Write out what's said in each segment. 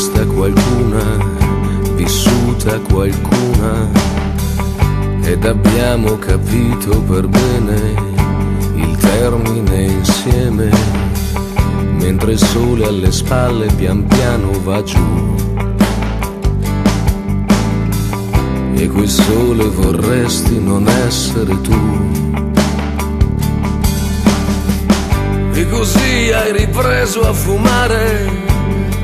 vista qualcuna, vissuta qualcuna, ed abbiamo capito per bene il termine insieme, mentre il sole alle spalle pian piano va giù. E quel sole vorresti non essere tu. E così hai ripreso a fumare,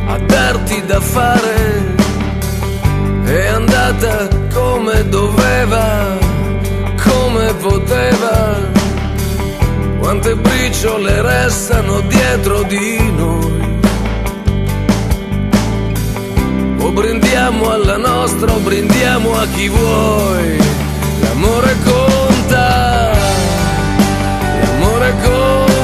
a darti da fare. È andata come doveva, come poteva. Quante briciole restano dietro di noi. O brindiamo alla nostra o brindiamo a chi vuoi. L'amore conta, l'amore conta.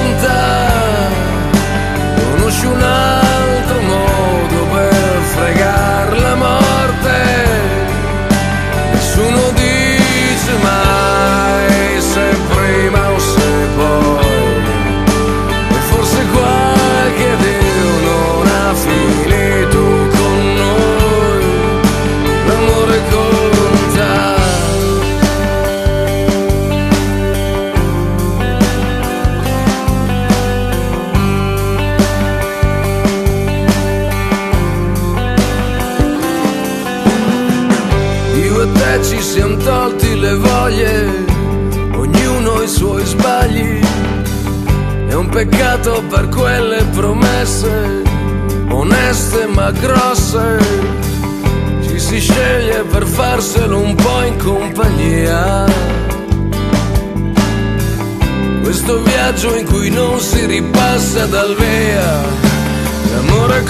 Conosci un altro modo per fregar la morte? Nessuno dice mai se prima o se poi. E forse qualche Dio non ha finito con noi. L'amore conta. Io e te ci siamo tolti le voglie, ognuno i suoi sbagli. È un peccato per quelle promesse, oneste ma grosse. Ci si sceglie per farselo un po' in compagnia. Questo viaggio in cui non si ripassa dal via. L'amore